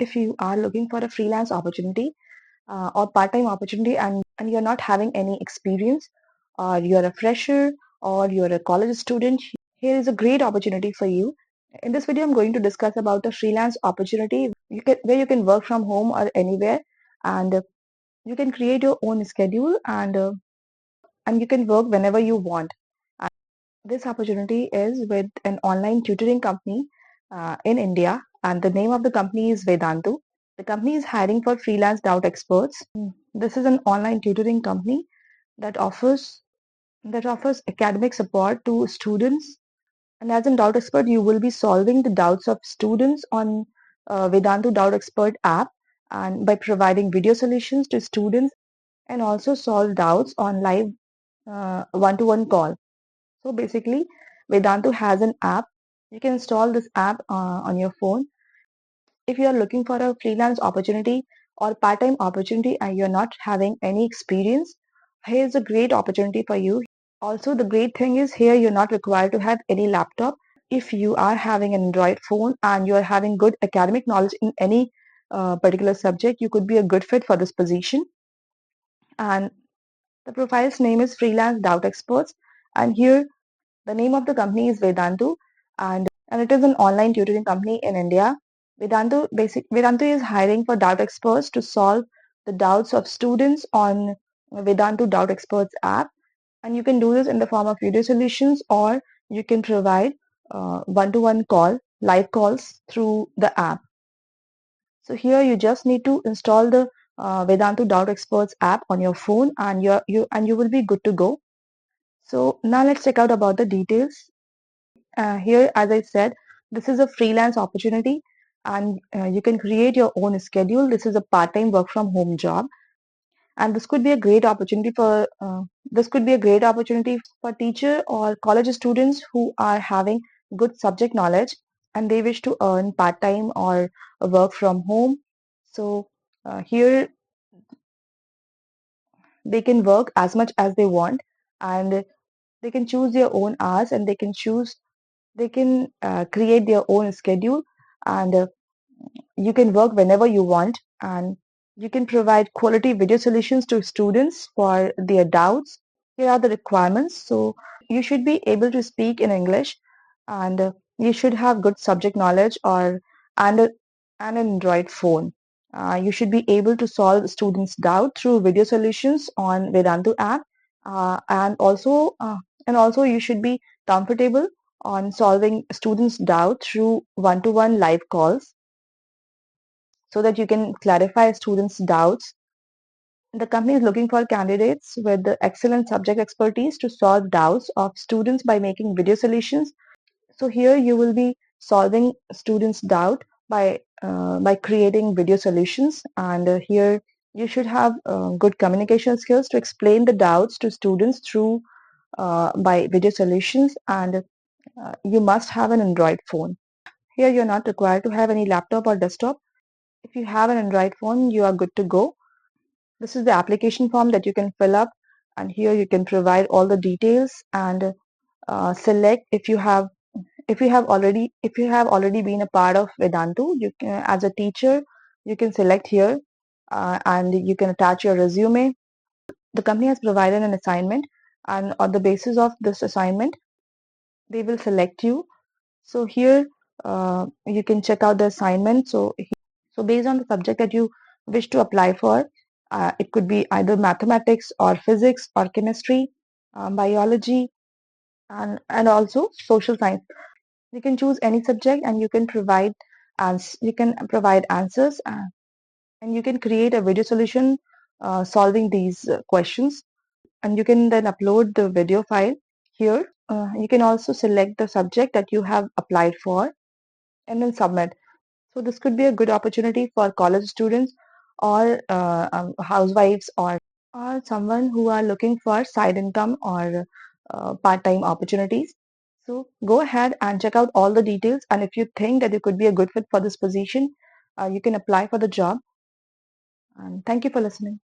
if you are looking for a freelance opportunity or part-time opportunity and you're not having any experience, or you're a fresher, or you're a college student, here is a great opportunity for you. In this video, I'm going to discuss about a freelance opportunity where you can work from home or anywhere, and you can create your own schedule, and you can work whenever you want. This opportunity is with an online tutoring company in India, and the name of the company is Vedantu. The company is hiring for freelance doubt experts. This is an online tutoring company that offers academic support to students. And as a doubt expert, you will be solving the doubts of students on Vedantu Doubt Expert app, and by providing video solutions to students, and also solve doubts on live one-to-one call. So basically, Vedantu has an app. You can install this app on your phone. If you are looking for a freelance opportunity or part-time opportunity and you're not having any experience, here's a great opportunity for you. Also, the great thing is here you're not required to have any laptop. If you are having an Android phone and you are having good academic knowledge in any particular subject, you could be a good fit for this position. And the profile's name is Freelance Doubt Experts. And here the name of the company is Vedantu, and it is an online tutoring company in India. Vedantu is hiring for doubt experts to solve the doubts of students on Vedantu Doubt Experts app, and you can do this in the form of video solutions, or you can provide one-to-one live calls through the app. So here you just need to install the Vedantu Doubt Experts app on your phone, and you will be good to go. So now let's check out about the details. Here, as I said, this is a freelance opportunity, and you can create your own schedule. This is a part-time work from home job, and this could be a great opportunity for teacher or college students who are having good subject knowledge and they wish to earn part-time or work from home. So here they can work as much as they want, and they can choose their own hours, and they can create their own schedule, and you can work whenever you want, and you can provide quality video solutions to students for their doubts. Here are the requirements. So you should be able to speak in English, and you should have good subject knowledge, and, a, and an Android phone. You should be able to solve students' doubt through video solutions on Vedantu app, and also you should be comfortable on solving students' doubt through one-to-one live calls, so that you can clarify students' doubts. The company is looking for candidates with the excellent subject expertise to solve doubts of students by making video solutions. So here you will be solving students' doubt by creating video solutions, and here you should have good communication skills to explain the doubts to students through by video solutions, and you must have an Android phone. Here you're not required to have any laptop or desktop. If you have an Android phone, you are good to go. This is the application form that you can fill up, and here you can provide all the details, and select if you have already been a part of Vedantu. You can, as a teacher, you can select here, and you can attach your resume. The company has provided an assignment, and on the basis of this assignment, they will select you. So here you can check out the assignment. So based on the subject that you wish to apply for, it could be either mathematics or physics or chemistry, biology, and also social science. You can choose any subject, and you can provide answers, and you can create a video solution solving these questions, and you can then upload the video file here. You can also select the subject that you have applied for and then submit. So this could be a good opportunity for college students, or housewives, or someone who are looking for side income or part-time opportunities. So go ahead and check out all the details, and if you think that you could be a good fit for this position, you can apply for the job. And thank you for listening.